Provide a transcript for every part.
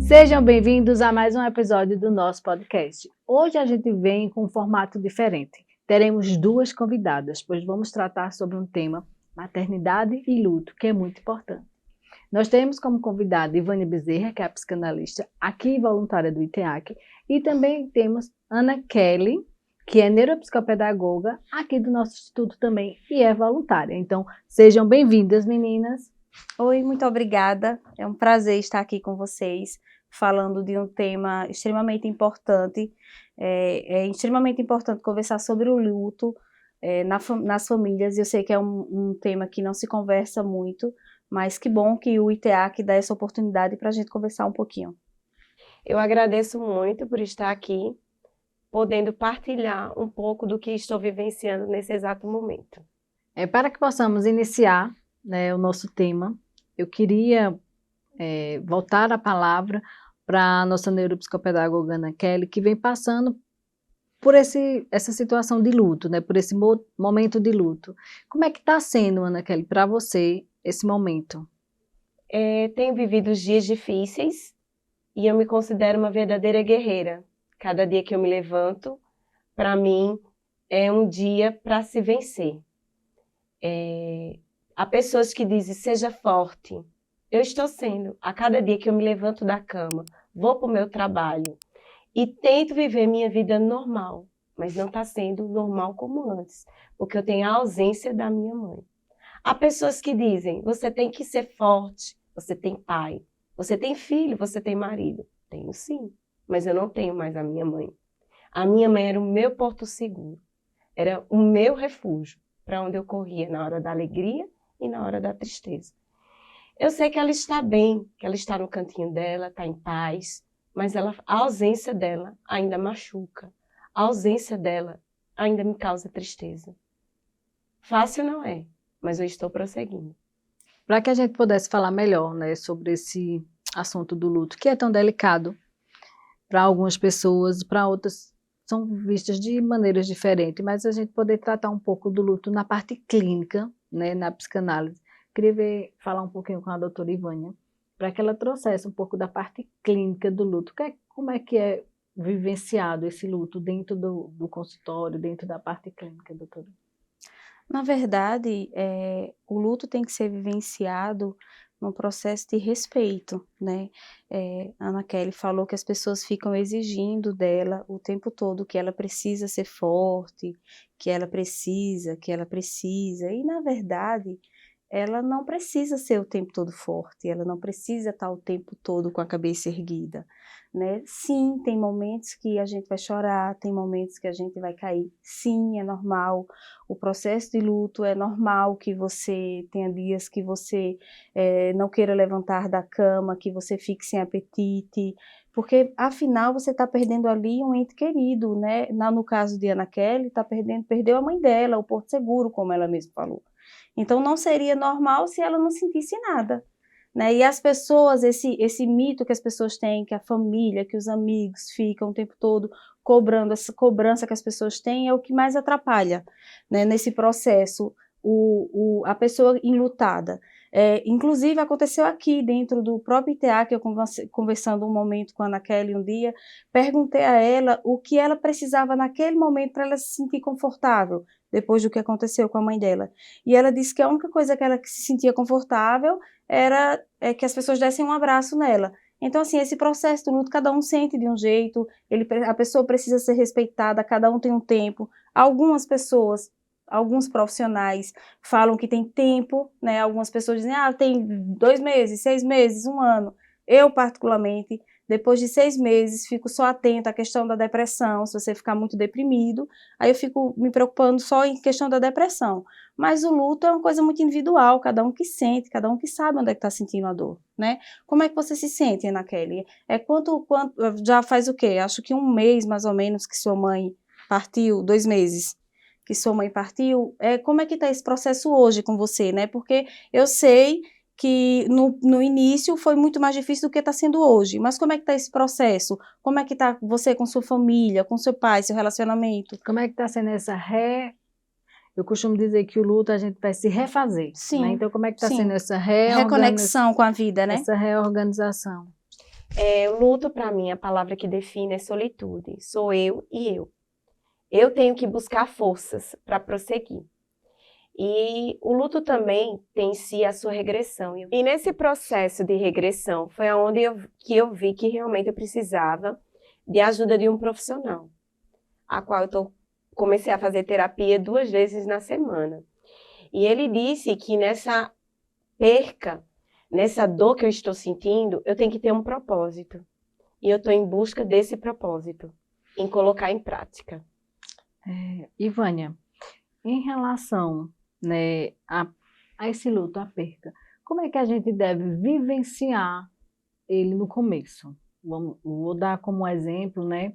Sejam bem-vindos a mais um episódio do nosso podcast. Hoje a gente vem com um formato diferente. Teremos duas convidadas, pois vamos tratar sobre um tema, maternidade e luto, que é muito importante. Nós temos como convidada Ivânia Bezerra, que é a psicanalista aqui voluntária do ITEAC, e também temos Ana Kelly, que é neuropsicopedagoga aqui do nosso instituto também e é voluntária. Então, sejam bem-vindas, meninas. Oi, muito obrigada. É um prazer estar aqui com vocês, falando de um tema extremamente importante. É extremamente importante conversar sobre o luto nas famílias. Eu sei que é um tema que não se conversa muito, mas que bom que o ITEAC dá essa oportunidade para a gente conversar um pouquinho. Eu agradeço muito por estar aqui, podendo partilhar um pouco do que estou vivenciando nesse exato momento. Para que possamos iniciar, o nosso tema, eu queria voltar a palavra para a nossa neuropsicopedagoga Ana Kelly, que vem passando por essa situação de luto, por esse momento de luto. Como é que está sendo, Ana Kelly, para você esse momento? Tenho vivido dias difíceis e eu me considero uma verdadeira guerreira. Cada dia que eu me levanto, para mim, é um dia para se vencer. Há pessoas que dizem, seja forte. Eu estou sendo. A cada dia que eu me levanto da cama, vou para o meu trabalho e tento viver minha vida normal, mas não está sendo normal como antes, porque eu tenho a ausência da minha mãe. Há pessoas que dizem, você tem que ser forte, você tem pai, você tem filho, você tem marido. Tenho sim, mas eu não tenho mais a minha mãe. A minha mãe era o meu porto seguro, era o meu refúgio, para onde eu corria na hora da alegria e na hora da tristeza. Eu sei que ela está bem, que ela está no cantinho dela, está em paz, mas a ausência dela ainda machuca. A ausência dela ainda me causa tristeza. Fácil não é, mas eu estou prosseguindo. Para que a gente pudesse falar melhor, sobre esse assunto do luto, que é tão delicado para algumas pessoas, para outras são vistas de maneiras diferentes, mas a gente poder tratar um pouco do luto na parte clínica, na psicanálise. Queria falar um pouquinho com a doutora Ivânia, para que ela trouxesse um pouco da parte clínica do luto. Como é que é vivenciado esse luto dentro do consultório, dentro da parte clínica, doutora? Na verdade, o luto tem que ser vivenciado num processo de respeito, né? Ana Kelly falou que as pessoas ficam exigindo dela o tempo todo que ela precisa ser forte, que ela precisa, e na verdade ela não precisa ser o tempo todo forte, ela não precisa estar o tempo todo com a cabeça erguida, né? Sim, tem momentos que a gente vai chorar, tem momentos que a gente vai cair, sim, é normal. O processo de luto é normal que você tenha dias que você não queira levantar da cama, que você fique sem apetite, porque afinal você está perdendo ali um ente querido, né? No caso de Ana Kelly, perdeu a mãe dela, o porto seguro, como ela mesma falou. Então não seria normal se ela não sentisse nada, né? E as pessoas, esse mito que as pessoas têm, que a família, que os amigos ficam o tempo todo cobrando, essa cobrança que as pessoas têm é o que mais atrapalha, né, nesse processo, a pessoa enlutada. Inclusive aconteceu aqui dentro do próprio ITEAC, eu conversando um momento com a Ana Kelly um dia, perguntei a ela o que ela precisava naquele momento para ela se sentir confortável, depois do que aconteceu com a mãe dela. E ela disse que a única coisa que ela se sentia confortável era que as pessoas dessem um abraço nela. Então, assim, esse processo do luto, cada um sente de um jeito, a pessoa precisa ser respeitada, cada um tem um tempo. Algumas pessoas, alguns profissionais falam que tem tempo, né? Algumas pessoas dizem, tem 2 meses, 6 meses, 1 ano. Eu, particularmente, depois de 6 meses, fico só atenta à questão da depressão, se você ficar muito deprimido, aí eu fico me preocupando só em questão da depressão. Mas o luto é uma coisa muito individual, cada um que sente, cada um que sabe onde é que está sentindo a dor, né? Como é que você se sente, Ana Kelly? Quanto já faz o quê? Acho que 1 mês, mais ou menos, que sua mãe partiu, 2 meses que sua mãe partiu. Como é que está esse processo hoje com você, né? Porque eu sei que no início foi muito mais difícil do que está sendo hoje, mas como é que está esse processo? Como é que está você com sua família, com seu pai, seu relacionamento? Como é que está sendo Eu costumo dizer que o luto a gente vai se refazer, sim, né? Então como é que está sim. sendo essa Reconexão com a vida, né? Essa reorganização? O luto, para mim, a palavra que define é solitude. Sou eu e eu. Eu tenho que buscar forças para prosseguir. E o luto também tem em si a sua regressão. E nesse processo de regressão foi onde eu vi que realmente eu precisava de ajuda de um profissional, a qual comecei a fazer terapia 2 vezes na semana. E ele disse que nessa perca, nessa dor que eu estou sentindo, eu tenho que ter um propósito. E eu estou em busca desse propósito, em colocar em prática. Ivânia, em relação, né, a esse luto, a perca, como é que a gente deve vivenciar ele no começo? Vou dar como exemplo, né?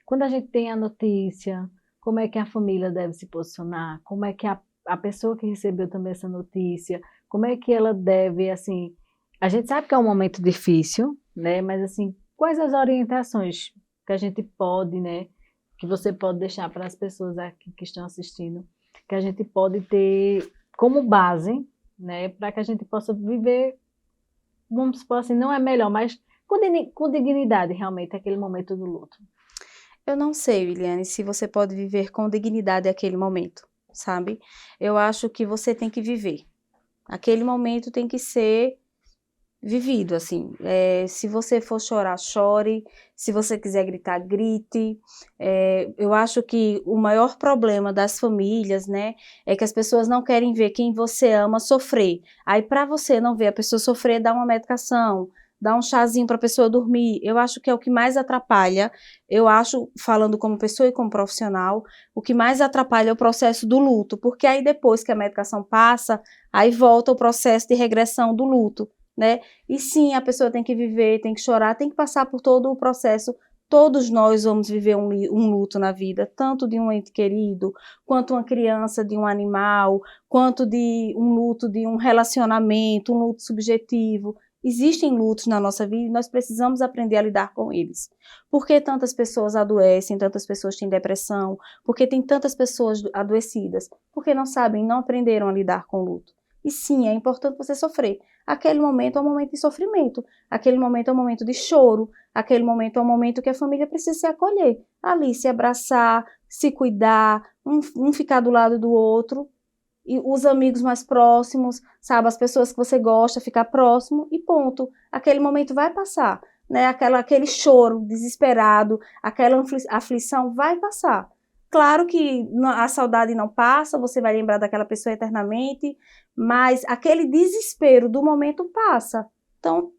Quando a gente tem a notícia, como é que a família deve se posicionar? Como é que a pessoa que recebeu também essa notícia, como é que ela deve, assim... A gente sabe que é um momento difícil, né? Mas, assim, quais as orientações que a gente pode, né? Que você pode deixar para as pessoas aqui que estão assistindo, que a gente pode ter como base, né? Para que a gente possa viver, vamos supor assim, não é melhor, mas com dignidade, realmente, aquele momento do luto. Eu não sei, Wiliane, se você pode viver com dignidade aquele momento, sabe? Eu acho que você tem que viver. Aquele momento tem que ser vivido, assim. Se você for chorar, chore. Se você quiser gritar, grite. Eu acho que o maior problema das famílias, né, é que as pessoas não querem ver quem você ama sofrer. Aí, para você não ver a pessoa sofrer, dá uma medicação, dá um chazinho para a pessoa dormir. Eu acho que é o que mais atrapalha. Eu acho, falando como pessoa e como profissional, o que mais atrapalha é o processo do luto, porque aí depois que a medicação passa, aí volta o processo de regressão do luto, né? E sim, a pessoa tem que viver, tem que chorar, tem que passar por todo o processo. Todos nós vamos viver um luto na vida, tanto de um ente querido, quanto uma criança, de um animal, quanto de um luto de um relacionamento, um luto subjetivo. Existem lutos na nossa vida e nós precisamos aprender a lidar com eles. Por que tantas pessoas adoecem, tantas pessoas têm depressão? Por que tem tantas pessoas adoecidas? Porque não sabem, não aprenderam a lidar com o luto. E sim, é importante você sofrer. Aquele momento é um momento de sofrimento, aquele momento é um momento de choro, aquele momento é um momento que a família precisa se acolher, ali se abraçar, se cuidar, um ficar do lado do outro, e os amigos mais próximos, sabe, as pessoas que você gosta, ficar próximo e ponto. Aquele momento vai passar, né? Aquele choro desesperado, aquela aflição vai passar. Claro que a saudade não passa, você vai lembrar daquela pessoa eternamente, mas aquele desespero do momento passa. Então,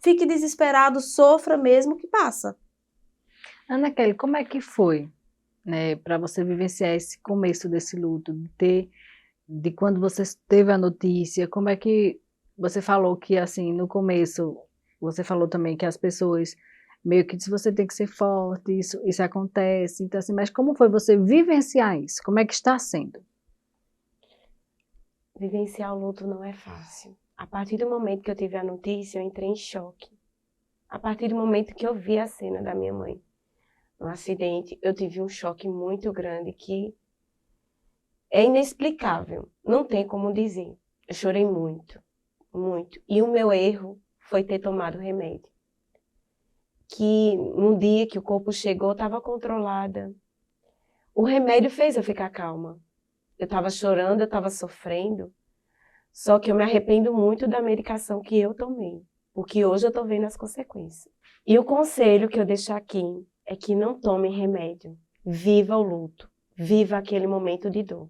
fique desesperado, sofra mesmo que passa. Ana Kelly, como é que foi, né, para você vivenciar esse começo desse luto, de quando você teve a notícia, como é que você falou que, assim, no começo, você falou também que as pessoas meio que dizem, você tem que ser forte, isso acontece, então assim, mas como foi você vivenciar isso? Como é que está sendo? Vivenciar o luto não é fácil. A partir do momento que eu tive a notícia, eu entrei em choque. A partir do momento que eu vi a cena da minha mãe no acidente, eu tive um choque muito grande que é inexplicável, não tem como dizer. Eu chorei muito, muito. E o meu erro foi ter tomado remédio. Que no dia que o corpo chegou, eu estava controlada. O remédio fez eu ficar calma. Eu estava chorando, eu estava sofrendo. Só que eu me arrependo muito da medicação que eu tomei. Porque hoje eu estou vendo as consequências. E o conselho que eu deixo aqui é que não tome remédio. Viva o luto. Viva aquele momento de dor.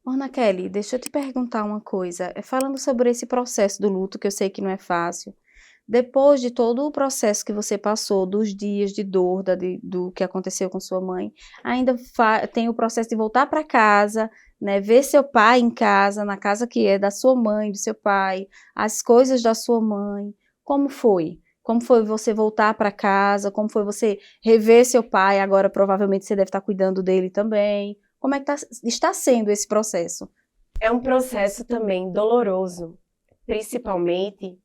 Ana Kelly, deixa eu te perguntar uma coisa. Falando sobre esse processo do luto, que eu sei que não é fácil, depois de todo o processo que você passou, dos dias de dor, do que aconteceu com sua mãe, ainda tem o processo de voltar para casa, né, ver seu pai em casa, na casa que é da sua mãe, do seu pai, as coisas da sua mãe. Como foi? Como foi você voltar para casa? Como foi você rever seu pai? Agora provavelmente você deve estar cuidando dele também. Como é que está sendo esse processo? É um processo também doloroso, principalmente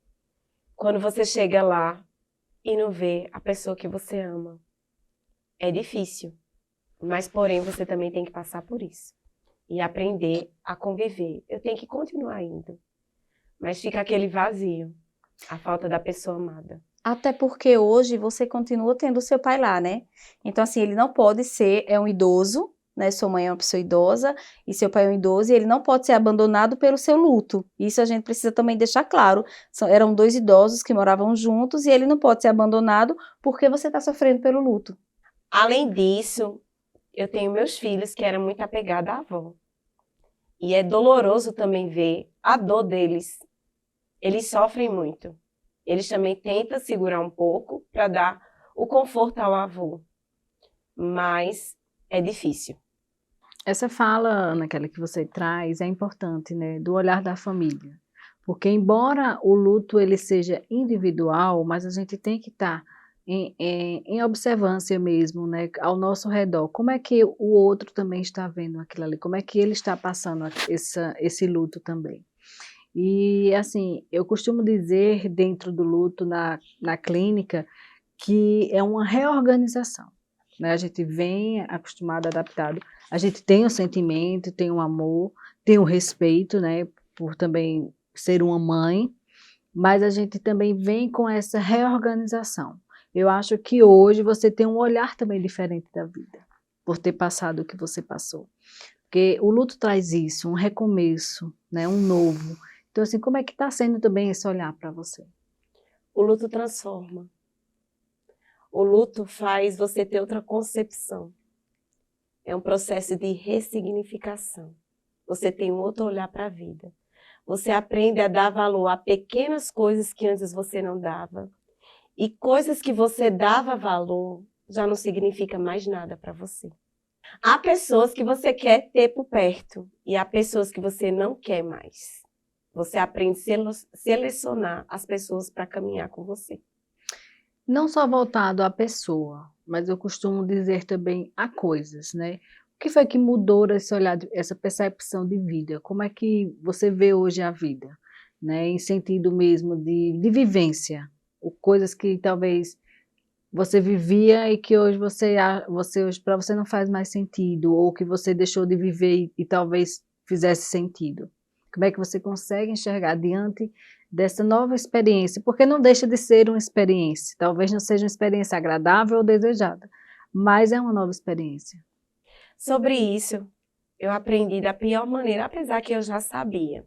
quando você chega lá e não vê a pessoa que você ama. É difícil, mas porém você também tem que passar por isso e aprender a conviver. Eu tenho que continuar indo, mas fica aquele vazio, a falta da pessoa amada. Até porque hoje você continua tendo o seu pai lá, né? Então, assim, ele não pode ser, é um idoso, né? Sua mãe é uma pessoa idosa e seu pai é um idoso e ele não pode ser abandonado pelo seu luto. Isso a gente precisa também deixar claro. Eram dois idosos que moravam juntos e ele não pode ser abandonado porque você está sofrendo pelo luto. Além disso, eu tenho meus filhos que eram muito apegados à avó. E é doloroso também ver a dor deles. Eles sofrem muito. Eles também tentam segurar um pouco para dar o conforto ao avô. Mas é difícil. Essa fala, Ana, aquela que você traz, é importante, né? Do olhar da família. Porque embora o luto ele seja individual, mas a gente tem que estar em observância mesmo, né? Ao nosso redor. Como é que o outro também está vendo aquilo ali? Como é que ele está passando esse luto também? E, assim, eu costumo dizer dentro do luto na clínica que é uma reorganização, né? A gente vem acostumado, adaptado, a gente tem o sentimento, tem o amor, tem o respeito, né? Por também ser uma mãe, mas a gente também vem com essa reorganização. Eu acho que hoje você tem um olhar também diferente da vida, por ter passado o que você passou. Porque o luto traz isso, um recomeço, né? Um novo. Então, assim, como é que está sendo também esse olhar para você? O luto transforma. O luto faz você ter outra concepção. É um processo de ressignificação. Você tem um outro olhar para a vida. Você aprende a dar valor a pequenas coisas que antes você não dava. E coisas que você dava valor já não significa mais nada para você. Há pessoas que você quer ter por perto e há pessoas que você não quer mais. Você aprende a selecionar as pessoas para caminhar com você. Não só voltado à pessoa, mas eu costumo dizer também a coisas, né? O que foi que mudou esse olhar, essa percepção de vida? Como é que você vê hoje a vida, né? Em sentido mesmo de vivência, coisas que talvez você vivia e que hoje você hoje para você não faz mais sentido, ou que você deixou de viver e talvez fizesse sentido. Como é que você consegue enxergar diante dessa nova experiência? Porque não deixa de ser uma experiência, talvez não seja uma experiência agradável ou desejada, mas é uma nova experiência. Sobre isso, eu aprendi da pior maneira, apesar que eu já sabia,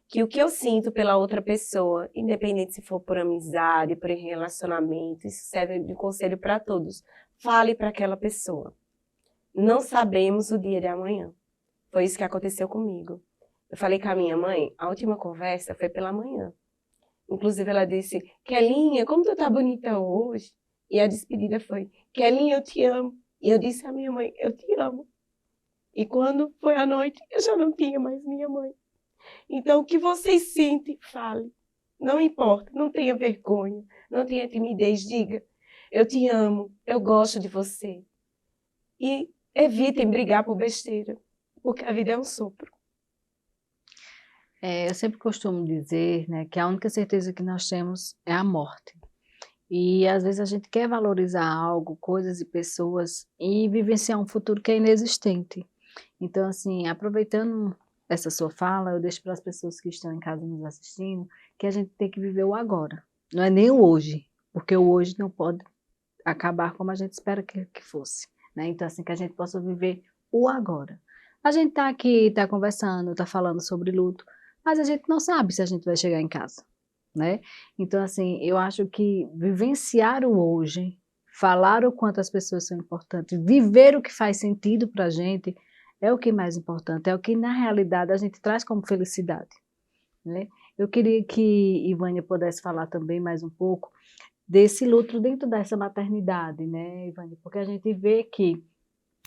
que o que eu sinto pela outra pessoa, independente se for por amizade, por relacionamento, isso serve de conselho para todos. Fale para aquela pessoa. Não sabemos o dia de amanhã. Foi isso que aconteceu comigo. Eu falei com a minha mãe, a última conversa foi pela manhã. Inclusive ela disse, Kelinha, como tu tá bonita hoje? E a despedida foi, Kelinha, eu te amo. E eu disse à minha mãe, eu te amo. E quando foi à noite, eu já não tinha mais minha mãe. Então, o que vocês sentem, fale. Não importa, não tenha vergonha, não tenha timidez, diga, eu te amo, eu gosto de você. E evitem brigar por besteira, porque a vida é um sopro. Eu sempre costumo dizer, né, que a única certeza que nós temos é a morte. E às vezes a gente quer valorizar algo, coisas e pessoas e vivenciar um futuro que é inexistente. Então, assim, aproveitando essa sua fala, eu deixo para as pessoas que estão em casa nos assistindo que a gente tem que viver o agora. Não é nem o hoje, porque o hoje não pode acabar como a gente espera que fosse, né? Então, assim, que a gente possa viver o agora. A gente está aqui, está conversando, está falando sobre luto, mas a gente não sabe se a gente vai chegar em casa, né? Então, assim, eu acho que vivenciar o hoje, falar o quanto as pessoas são importantes, viver o que faz sentido para a gente, é o que é mais importante, é o que na realidade a gente traz como felicidade, né? Eu queria que Ivânia pudesse falar também mais um pouco desse luto dentro dessa maternidade, né, Ivânia? Porque a gente vê que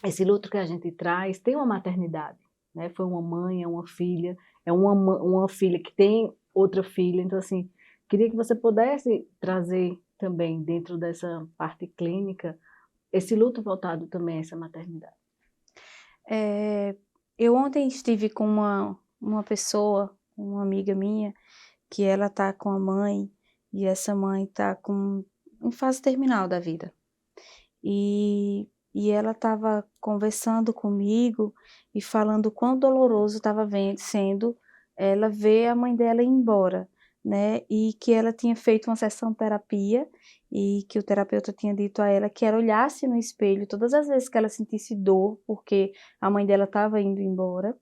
esse luto que a gente traz tem uma maternidade, né? Foi uma mãe, é uma filha, é uma filha que tem outra filha, então assim, queria que você pudesse trazer também dentro dessa parte clínica esse luto voltado também a essa maternidade. Eu ontem estive com uma pessoa, uma amiga minha, que ela tá com a mãe, e essa mãe tá em fase terminal da vida. E ela estava conversando comigo e falando o quão doloroso estava sendo ela ver a mãe dela ir embora, né, e que ela tinha feito uma sessão de terapia e que o terapeuta tinha dito a ela que ela olhasse no espelho todas as vezes que ela sentisse dor, porque a mãe dela estava indo embora,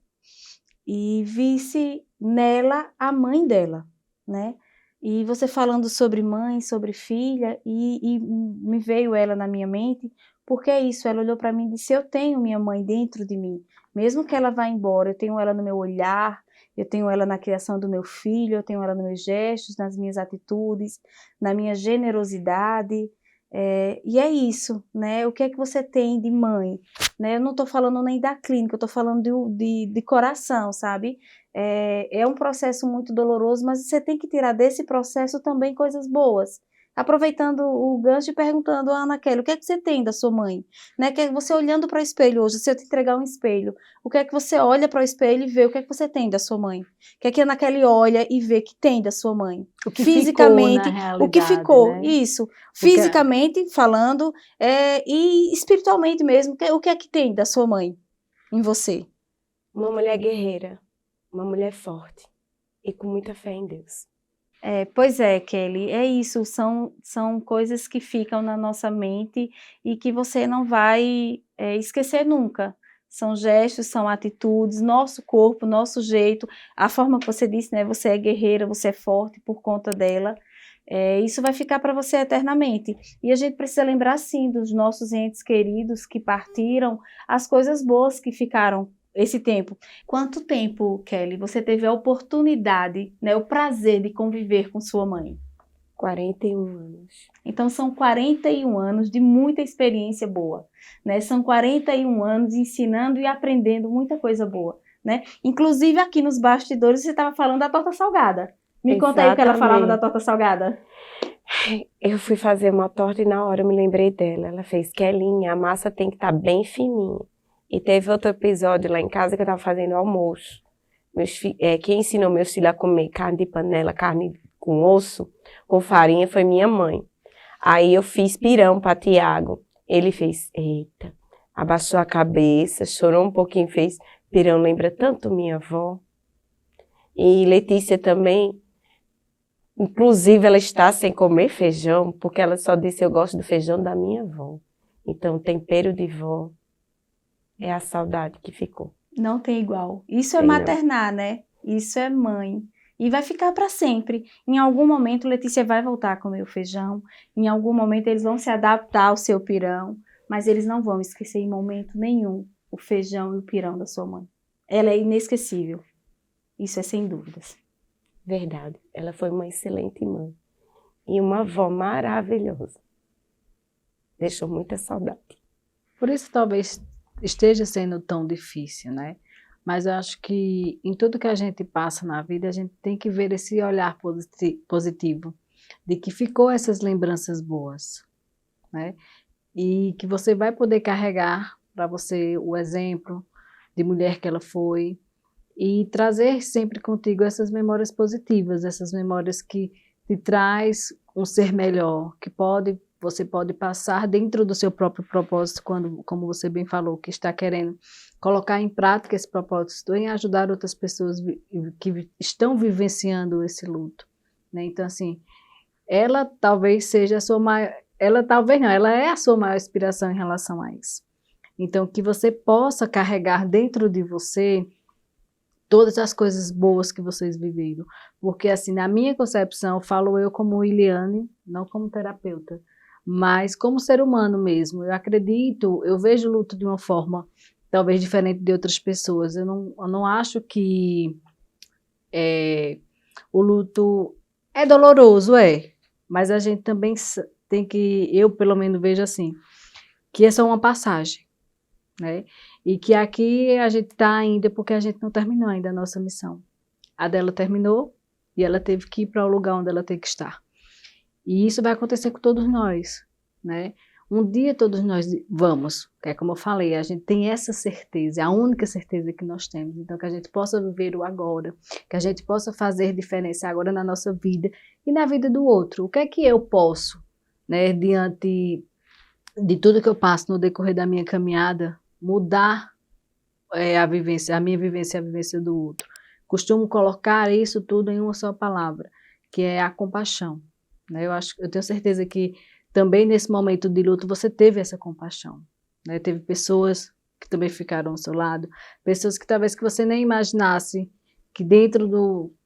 e visse nela a mãe dela, né? E você falando sobre mãe, sobre filha, e me veio ela na minha mente, porque é isso, ela olhou para mim e disse, eu tenho minha mãe dentro de mim, mesmo que ela vá embora, eu tenho ela no meu olhar, eu tenho ela na criação do meu filho, eu tenho ela nos meus gestos, nas minhas atitudes, na minha generosidade, e é isso, né? O que é que você tem de mãe? Né? Eu não estou falando nem da clínica, eu estou falando de coração, sabe? É um processo muito doloroso, mas você tem que tirar desse processo também coisas boas. Aproveitando o gancho e perguntando a Ana Kelly, o que é que você tem da sua mãe? Né? Que é você olhando para o espelho hoje, se eu te entregar um espelho, o que é que você olha para o espelho e vê o que é que você tem da sua mãe? O que é que a Ana Kelly olha e vê que tem da sua mãe? O que Fisicamente, ficou na realidade, o que ficou, né? isso. Porque Fisicamente falando, e espiritualmente mesmo, o que é que tem da sua mãe em você? Uma mulher guerreira, uma mulher forte e com muita fé em Deus. Pois é, Kelly, é isso, são coisas que ficam na nossa mente e que você não vai esquecer nunca. São gestos, são atitudes, nosso corpo, nosso jeito, a forma que você disse, né? Você é guerreira, você é forte por conta dela. Isso vai ficar para você eternamente. E a gente precisa lembrar, sim, dos nossos entes queridos que partiram, as coisas boas que ficaram esse tempo. Quanto tempo, Kelly, você teve a oportunidade, né, o prazer de conviver com sua mãe? 41 anos. Então, são 41 anos de muita experiência boa, né? São 41 anos ensinando e aprendendo muita coisa boa, né? Inclusive, aqui nos bastidores, você estava falando da torta salgada. Me conta aí o que ela falava da torta salgada. Eu fui fazer uma torta e na hora eu me lembrei dela. Ela fez, Kelinha, a massa tem que estar bem fininha. E teve outro episódio lá em casa que eu estava fazendo almoço. Quem ensinou meus filhos a comer carne de panela, carne com osso, com farinha, foi minha mãe. Aí eu fiz pirão para Tiago. Ele fez, eita, abaixou a cabeça, chorou um pouquinho, fez, pirão lembra tanto minha avó. E Letícia também, inclusive ela está sem comer feijão, porque ela só disse, eu gosto do feijão da minha avó. Então, tempero de vó. É a saudade que ficou. Não tem igual. Isso é maternar, né? Isso é mãe. E vai ficar para sempre. Em algum momento, Letícia vai voltar a comer o feijão. Em algum momento, eles vão se adaptar ao seu pirão. Mas eles não vão esquecer em momento nenhum o feijão e o pirão da sua mãe. Ela é inesquecível. Isso é sem dúvidas. Verdade. Ela foi uma excelente mãe. E uma avó maravilhosa. Deixou muita saudade. por isso talvez esteja sendo tão difícil, né? Mas eu acho que em tudo que a gente passa na vida, a gente tem que ver esse olhar positivo, de que ficou essas lembranças boas, né? E que você vai poder carregar para você o exemplo de mulher que ela foi e trazer sempre contigo essas memórias positivas, essas memórias que te traz um ser melhor, que você pode passar dentro do seu próprio propósito, quando, como você bem falou, que está querendo colocar em prática esse propósito em ajudar outras pessoas que estão vivenciando esse luto, né? Então, assim, ela talvez seja a sua maior, ela talvez não, ela é a sua maior inspiração em relação a isso. Então, que você possa carregar dentro de você todas as coisas boas que vocês viveram, porque assim, na minha concepção, falo eu como Iliane, não como terapeuta, mas como ser humano mesmo. Eu acredito, eu vejo o luto de uma forma talvez diferente de outras pessoas. Eu não acho que o luto é doloroso, mas a gente também tem que, eu pelo menos vejo assim, que é só uma passagem, né? E que aqui a gente está ainda porque a gente não terminou ainda a nossa missão. A dela terminou e ela teve que ir para o lugar onde ela tem que estar. E isso vai acontecer com todos nós, né? Um dia todos nós vamos, que é como eu falei, a gente tem essa certeza, é a única certeza que nós temos. Então, que a gente possa viver o agora, que a gente possa fazer diferença agora na nossa vida e na vida do outro. O que é que eu posso, né, diante de tudo que eu passo no decorrer da minha caminhada, mudar a minha vivência e a vivência do outro? Costumo colocar isso tudo em uma só palavra, que é a compaixão, né? Eu tenho certeza que também nesse momento de luto você teve essa compaixão, né? Teve pessoas que também ficaram ao seu lado, pessoas que talvez que você nem imaginasse que dentro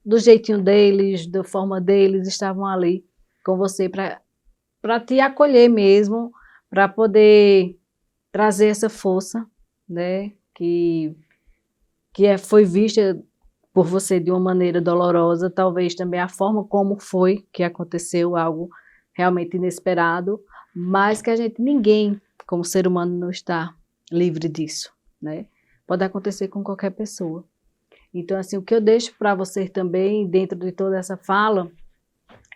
do jeitinho deles, da forma deles, estavam ali com você para te acolher mesmo, para poder trazer essa força, né? Foi vista por você de uma maneira dolorosa, talvez também a forma como foi que aconteceu, algo realmente inesperado, mas que ninguém, como ser humano, não está livre disso, né? Pode acontecer com qualquer pessoa. Então, assim, o que eu deixo para você também, dentro de toda essa fala,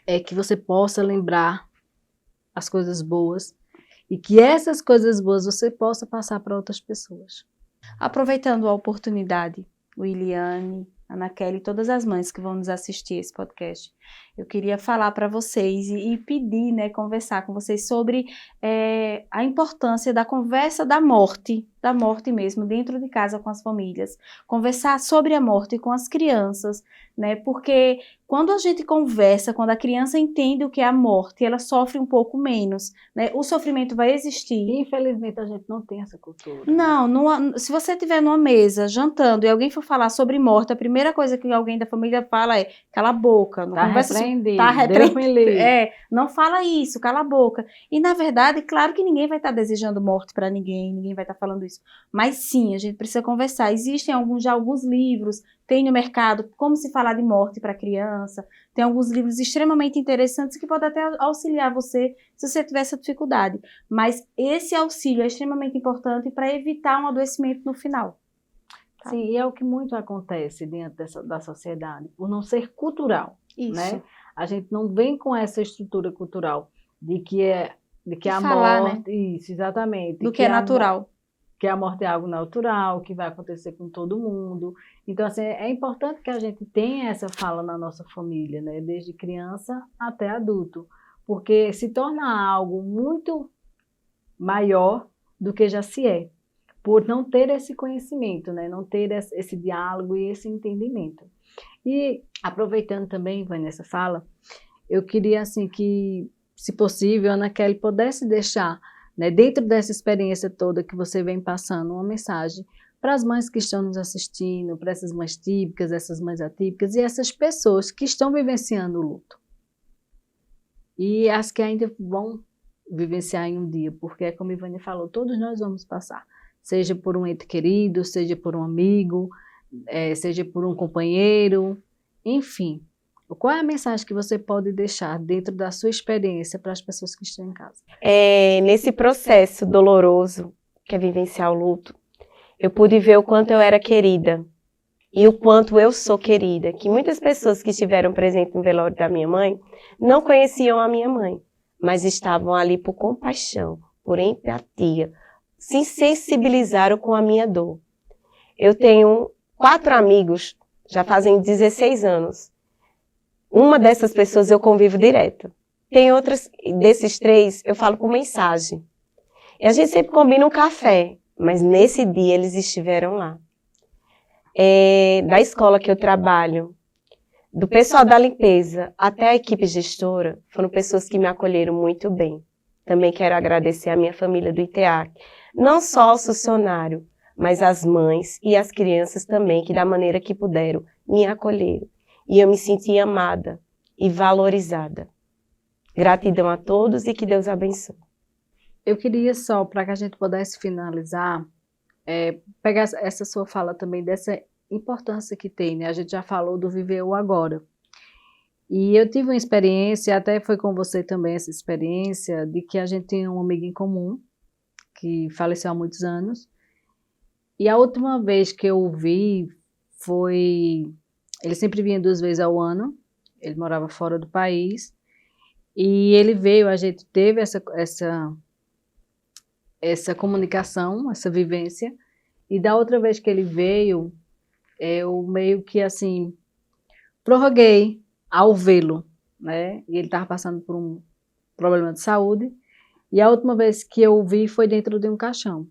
é que você possa lembrar as coisas boas e que essas coisas boas você possa passar para outras pessoas. Aproveitando a oportunidade, Williane, Ana Kelly e todas as mães que vão nos assistir esse podcast, eu queria falar para vocês e pedir, né, conversar com vocês sobre a importância da conversa da morte mesmo, dentro de casa com as famílias. Conversar sobre a morte com as crianças, né, porque quando a gente conversa, quando a criança entende o que é a morte, ela sofre um pouco menos, né, o sofrimento vai existir. E, infelizmente, a gente não tem essa cultura. Não, se você estiver numa mesa, jantando, e alguém for falar sobre morte, a primeira coisa que alguém da família fala é, cala a boca, não conversa repreendido, tá Deus me livre. não fala isso, cala a boca. E na verdade, claro que ninguém vai estar desejando morte para ninguém vai estar falando isso. Mas sim, a gente precisa conversar. Existem alguns livros, tem no mercado como se falar de morte para criança, tem alguns livros extremamente interessantes que podem até auxiliar você se você tiver essa dificuldade. Mas esse auxílio é extremamente importante para evitar um adoecimento no final. Tá? Sim, e é o que muito acontece dentro da sociedade, por não ser cultural. Isso. Né? A gente não vem com essa estrutura cultural de que a falar, morte, né? isso, exatamente. Do que é natural. Que a morte é algo natural, que vai acontecer com todo mundo. Então, assim, é importante que a gente tenha essa fala na nossa família, né? Desde criança até adulto, porque se torna algo muito maior do que já se é, por não ter esse conhecimento, né? Não ter esse diálogo e esse entendimento. E aproveitando também, Vanessa, fala, eu queria assim que, se possível, a Ana Kelly pudesse deixar, né, dentro dessa experiência toda que você vem passando, uma mensagem para as mães que estão nos assistindo, para essas mães típicas, essas mães atípicas e essas pessoas que estão vivenciando o luto. E as que ainda vão vivenciar em um dia, porque, como a Ivânia falou, todos nós vamos passar, seja por um ente querido, seja por um amigo, seja por um companheiro, enfim. Qual é a mensagem que você pode deixar dentro da sua experiência para as pessoas que estão em casa? Nesse processo doloroso que é vivenciar o luto, eu pude ver o quanto eu era querida e o quanto eu sou querida, que muitas pessoas que estiveram presentes no velório da minha mãe não conheciam a minha mãe, mas estavam ali por compaixão, por empatia, se sensibilizaram com a minha dor. Eu tenho 4 amigos, já fazem 16 anos. Uma dessas pessoas eu convivo direto. Tem outras, desses 3, eu falo por mensagem. E a gente sempre combina um café, mas nesse dia eles estiveram lá. Da escola que eu trabalho, do pessoal da limpeza até a equipe gestora, foram pessoas que me acolheram muito bem. Também quero agradecer a minha família do ITEAC, não só ao funcionário, mas as mães e as crianças também, que da maneira que puderam, me acolheram. E eu me senti amada e valorizada. Gratidão a todos e que Deus abençoe. Eu queria só, para que a gente pudesse finalizar, pegar essa sua fala também dessa importância que tem, né? A gente já falou do viver o agora. E eu tive uma experiência, até foi com você também essa experiência, de que a gente tem um amigo em comum, que faleceu há muitos anos. E a última vez que eu o vi foi... Ele sempre vinha 2 vezes ao ano, ele morava fora do país, e ele veio, a gente teve essa comunicação, essa vivência, e da outra vez que ele veio, eu meio que assim, prorroguei ao vê-lo, né? E ele estava passando por um problema de saúde, e a última vez que eu o vi foi dentro de um caixão.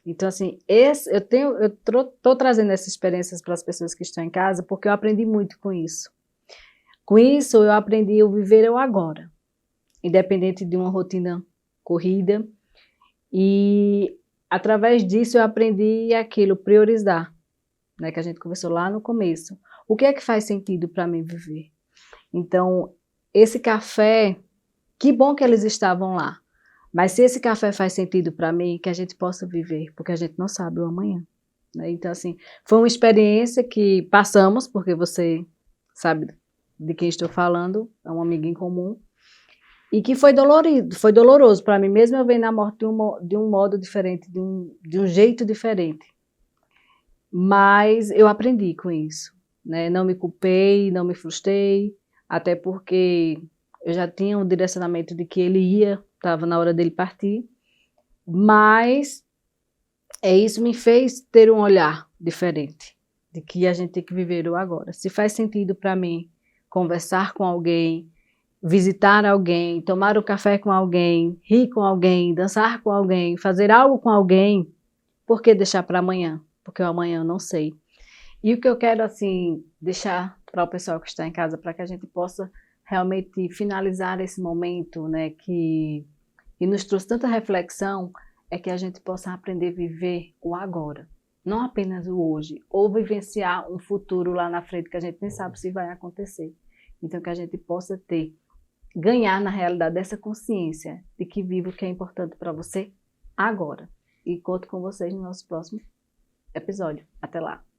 Então, assim, eu estou trazendo essas experiências para as pessoas que estão em casa, porque eu aprendi muito com isso. Com isso, eu aprendi a viver o agora, independente de uma rotina corrida. E através disso eu aprendi aquilo, priorizar, né, que a gente conversou lá no começo. O que é que faz sentido para mim viver? Então, esse café, que bom que eles estavam lá. Mas se esse café faz sentido para mim, que a gente possa viver, porque a gente não sabe o amanhã, né? Então, assim, foi uma experiência que passamos, porque você sabe de quem estou falando, é um amigo em comum, e que foi dolorido, foi doloroso para mim, mesmo eu vendo a morte de um modo diferente, de um jeito diferente. Mas eu aprendi com isso, né? Não me culpei, não me frustrei, até porque eu já tinha um direcionamento de que ele ia, estava na hora dele partir, mas isso me fez ter um olhar diferente, de que a gente tem que viver o agora. Se faz sentido para mim conversar com alguém, visitar alguém, tomar um café com alguém, rir com alguém, dançar com alguém, fazer algo com alguém, por que deixar para amanhã? Porque o amanhã eu não sei. E o que eu quero, assim, deixar para o pessoal que está em casa, para que a gente possa realmente finalizar esse momento, né, que nos trouxe tanta reflexão, é que a gente possa aprender a viver o agora, não apenas o hoje, ou vivenciar um futuro lá na frente que a gente nem sabe se vai acontecer. Então, que a gente possa ganhar na realidade essa consciência de que vive o que é importante para você agora. E conto com vocês no nosso próximo episódio. Até lá!